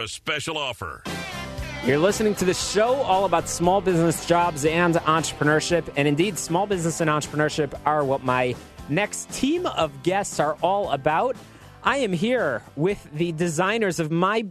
a special offer. You're listening to the show all about small business, jobs, and entrepreneurship. And indeed, small business and entrepreneurship are what my next team of guests are all about. I am here with the developers of my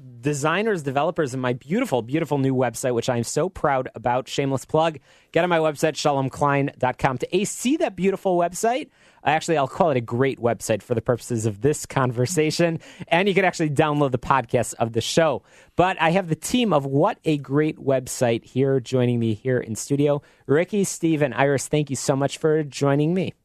beautiful, beautiful new website, which I am so proud about. Shameless plug. Get on my website, shalomklein.com, to see that beautiful website. Actually, I'll call it a great website for the purposes of this conversation. And you can actually download the podcast of the show. But I have the team of What a Great Website here joining me here in studio. Rickey, Steve, and Iris, thank you so much for joining me.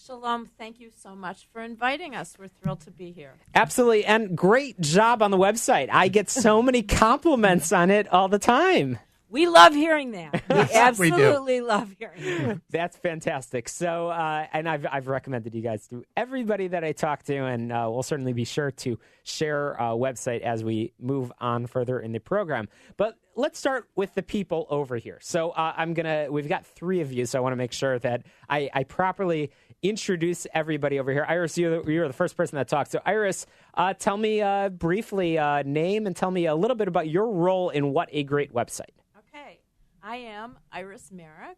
Shalom, thank you so much for inviting us. We're thrilled to be here. Absolutely, and great job on the website. I get so many compliments on it all the time. We love hearing that. We absolutely love hearing that. That's fantastic. So, and I've recommended you guys to everybody that I talk to, and we'll certainly be sure to share a website as we move on further in the program. But let's start with the people over here. So we've got three of you, so I want to make sure that I properly introduce everybody over here. Iris, you're the first person that talks. So Iris, tell me briefly name and tell me a little bit about your role in What a Great Website. Okay. I am Iris Marreck,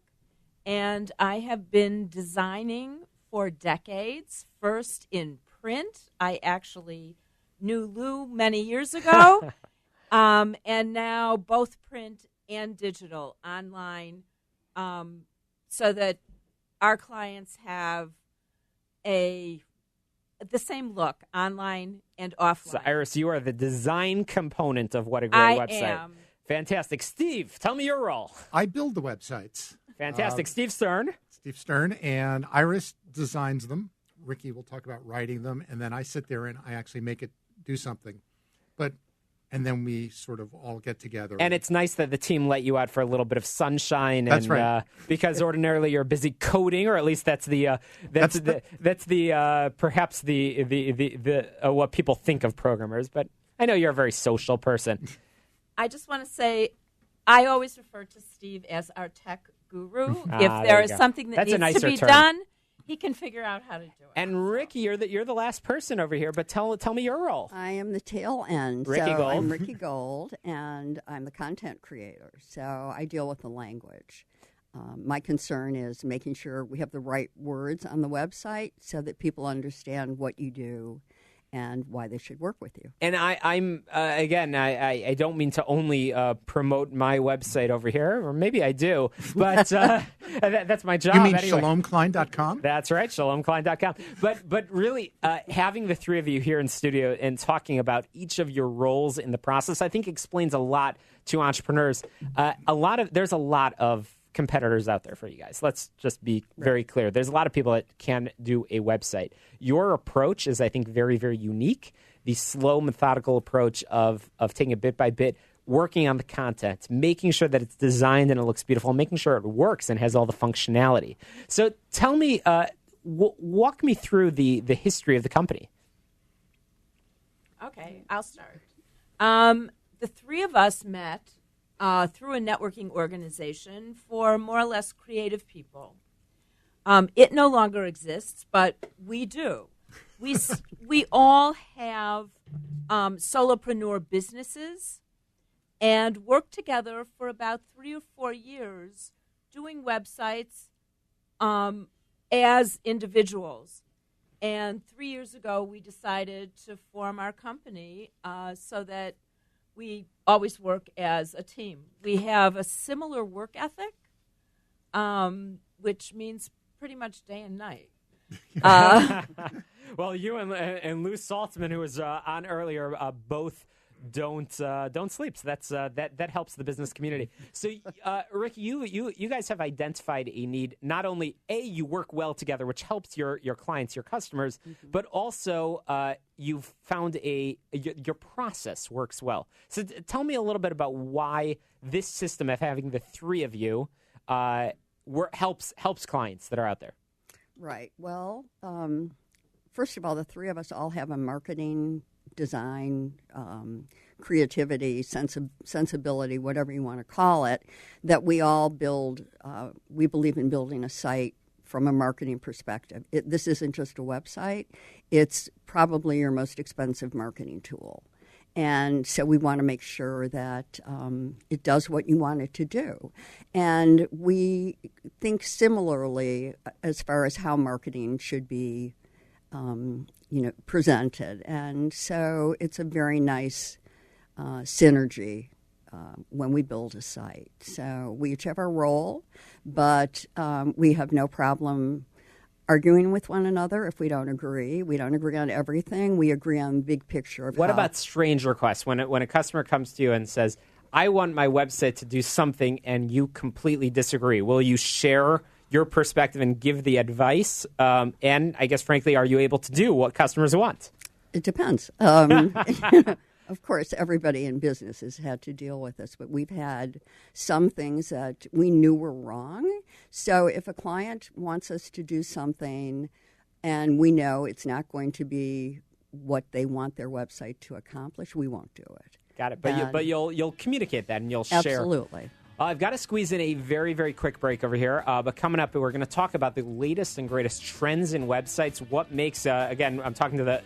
and I have been designing for decades, first in print. I actually knew Lou many years ago, and now both print and digital online, so that our clients have the same look online and offline. So, Iris, you are the design component of What a Great Website. I am. Fantastic. Steve, tell me your role. I build the websites. Fantastic. Steve Stern. Steve Stern, and Iris designs them. Rickey will talk about writing them, and then I sit there and I actually make it do something. And then we sort of all get together. And it's nice that the team let you out for a little bit of sunshine. That's right. Because ordinarily you're busy coding, or at least that's perhaps the what people think of programmers. But I know you're a very social person. I just want to say, I always refer to Steve as our tech guru. If there there you is go. something that That's a needs to nicer be term. done, he can figure out how to do it. And Rickey, you're the last person over here, but tell me your role. I am the tail end. Rickey so Gold. I'm Rickey Gold, and I'm the content creator. So I deal with the language. My concern is making sure we have the right words on the website so that people understand what you do and why they should work with you. And I'm I don't mean to only promote my website over here, or maybe I do, but that's my job. You mean anyway. shalomklein.com? That's right, shalomklein.com. But really, having the three of you here in studio and talking about each of your roles in the process, I think explains a lot to entrepreneurs. There's a lot of competitors out there for you guys. Let's just be very clear. There's a lot of people that can do a website. Your approach is, I think, very, very unique. The slow, methodical approach of taking it bit by bit, working on the content, making sure that it's designed and it looks beautiful, making sure it works and has all the functionality. So tell me, walk me through the history of the company. Okay, I'll start. The three of us met through a networking organization for more or less creative people. It no longer exists, but we do. We all have solopreneur businesses and work together for about 3 or 4 years doing websites as individuals. And 3 years ago, we decided to form our company so that we always work as a team. We have a similar work ethic, which means pretty much day and night. Well, you and Lou Saltzman, who was on earlier, both don't sleep. So that helps the business community. So, Rickey, you guys have identified a need. Not only you work well together, which helps your clients, your customers, but also you've found your process works well. So, tell me a little bit about why this system of having the three of you helps clients that are out there. Right. Well, first of all, the three of us all have a marketing, design, creativity, sensibility, whatever you want to call it, that we all build. We believe in building a site from a marketing perspective. This isn't just a website. It's probably your most expensive marketing tool. And so we want to make sure that it does what you want it to do. And we think similarly as far as how marketing should be presented. And so it's a very nice synergy when we build a site. So we each have our role, but we have no problem arguing with one another if we don't agree. We don't agree on everything. We agree on the big picture of What about strange requests? When a customer comes to you and says, I want my website to do something, and you completely disagree, will you share your perspective and give the advice? And I guess, frankly, are you able to do what customers want? It depends. Of course, everybody in business has had to deal with this, but we've had some things that we knew were wrong. So if a client wants us to do something and we know it's not going to be what they want their website to accomplish, we won't do it. Got it. But you'll communicate that and you'll share. Absolutely. I've got to squeeze in a very, very quick break over here. But coming up, we're going to talk about the latest and greatest trends in websites. What makes again, I'm talking to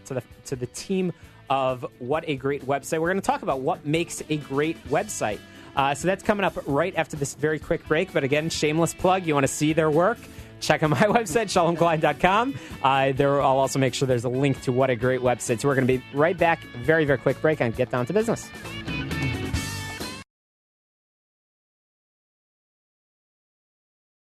the team of What a Great Website. We're going to talk about what makes a great website. So that's coming up right after this very quick break. But again, shameless plug. You want to see their work? Check out my website, shalomklein.com. There, I'll also make sure there's a link to What a Great Website. So we're going to be right back. Very, very quick break and get down to business.